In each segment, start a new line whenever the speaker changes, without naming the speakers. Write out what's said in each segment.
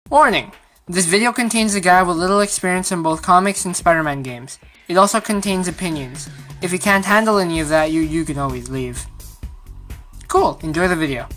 Warning! This video contains a guy with little experience in both comics and Spider-Man games. It also contains opinions. If you can't handle any of that, you can always leave. Cool, enjoy the video.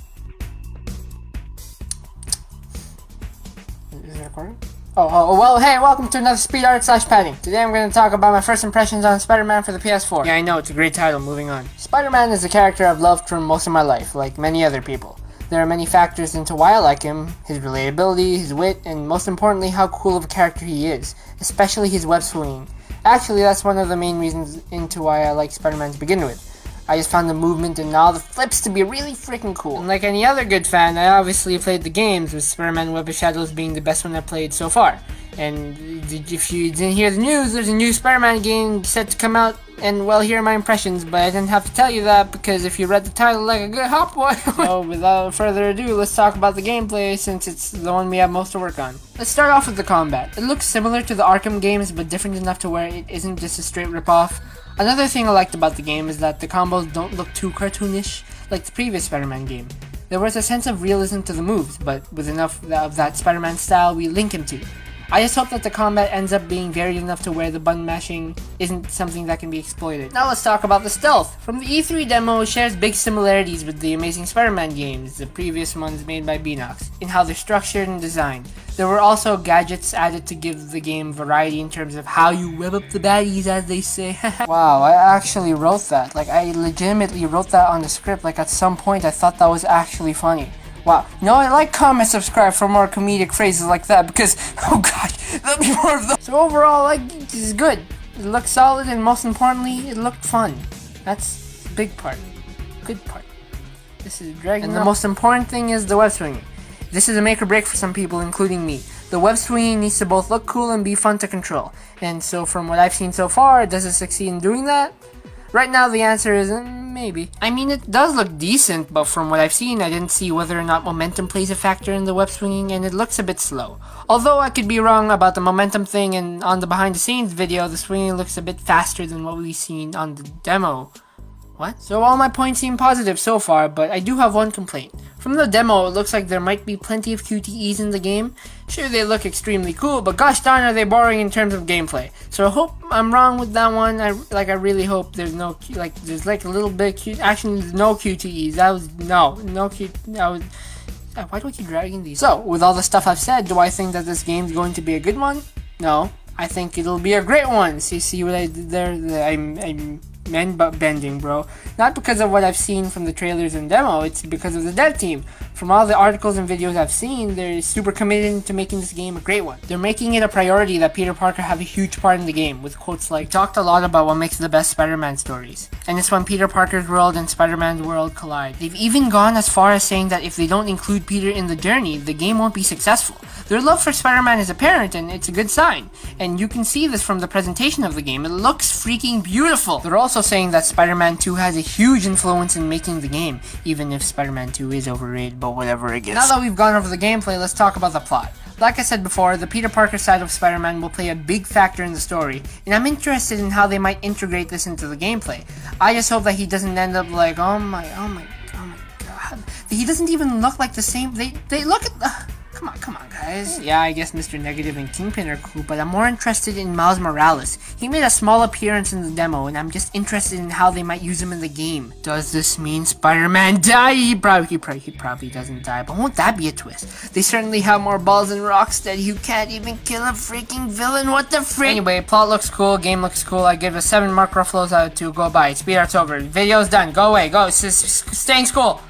Is it recording? Well, hey, welcome to another SpeedArt / padding. Today I'm going to talk about my first impressions on Spider-Man for the PS4. Yeah, I know, it's a great title, moving on. Spider-Man is a character I've loved for most of my life, like many other people. There are many factors into why I like him, his relatability, his wit, and most importantly, how cool of a character he is, especially his web swinging. Actually, that's one of the main reasons into why I like Spider-Man to begin with. I just found the movement and all the flips to be really freaking cool. And like any other good fan, I obviously played the games, with Spider-Man Web of Shadows being the best one I've played so far. And if you didn't hear the news, there's a new Spider-Man game set to come out, and well, here are my impressions, but I didn't have to tell you that because if you read the title like a good hot boy. So without further ado, let's talk about the gameplay since it's the one we have most to work on. Let's start off with the combat. It looks similar to the Arkham games, but different enough to where it isn't just a straight rip-off. Another thing I liked about the game is that the combos don't look too cartoonish like the previous Spider-Man game. There was a sense of realism to the moves, but with enough of that Spider-Man style we link him to. I just hope that the combat ends up being varied enough to where the button mashing isn't something that can be exploited. Now let's talk about the stealth. From the E3 demo, it shares big similarities with the Amazing Spider-Man games, the previous ones made by Beanox, in how they're structured and designed. There were also gadgets added to give the game variety in terms of how you web up the baddies, as they say. Wow, I actually wrote that. Like, I legitimately wrote that on the script. Like, at some point I thought that was actually funny. Wow. You know, I like, comment, subscribe for more comedic phrases like that because, oh god, there'll be more of those. So overall, like, this is good. It looked solid and most importantly, it looked fun. That's the big part. Good part. This is dragging And the most important thing is the web swinging. This is a make or break for some people, including me. The web swinging needs to both look cool and be fun to control. And so from what I've seen so far, does it succeed in doing that? Right now the answer is maybe. I mean, it does look decent, but from what I've seen, I didn't see whether or not momentum plays a factor in the web swinging, and it looks a bit slow. Although I could be wrong about the momentum thing, and on the behind the scenes video, the swinging looks a bit faster than what we've seen on the demo. What? So all my points seem positive so far, but I do have one complaint. From the demo, it looks like there might be plenty of QTEs in the game. Sure, they look extremely cool, but gosh darn are they boring in terms of gameplay. So I hope I'm wrong with that one. I really hope there's no, there's like a little bit, actually there's no QTEs. Why do I keep dragging these? So, with all the stuff I've said, do I think that this game's going to be a good one? No. I think it'll be a great one. See what I did there? I'm bending, bro. Not because of what I've seen from the trailers and demo, it's because of the dev team. From all the articles and videos I've seen, they're super committed to making this game a great one. They're making it a priority that Peter Parker have a huge part in the game, with quotes like, "Talked a lot about what makes the best Spider-Man stories, and it's when Peter Parker's world and Spider-Man's world collide." They've even gone as far as saying that if they don't include Peter in the journey, the game won't be successful. Their love for Spider-Man is apparent, and it's a good sign. And you can see this from the presentation of the game. It looks freaking beautiful. They're also saying that Spider-Man 2 has a huge influence in making the game, even if Spider-Man 2 is overrated, but whatever it gets. Now that we've gone over the gameplay, let's talk about the plot. Like I said before, the Peter Parker side of Spider-Man will play a big factor in the story, and I'm interested in how they might integrate this into the gameplay. I just hope that he doesn't end up like, oh my god. He doesn't even look like the same, they look at, Come on, guys. Yeah, I guess Mr. Negative and Kingpin are cool, but I'm more interested in Miles Morales. He made a small appearance in the demo, and I'm just interested in how they might use him in the game. Does this mean Spider-Man die? He probably doesn't die, but won't that be a twist? They certainly have more balls than Rocksteady, who can't even kill a freaking villain. What the frick? Anyway, plot looks cool, game looks cool. I give a 7 Mark Ruffalo's out of 2. Go by. SpeedArt's over. Video's done. Go away. Go. Stay in school.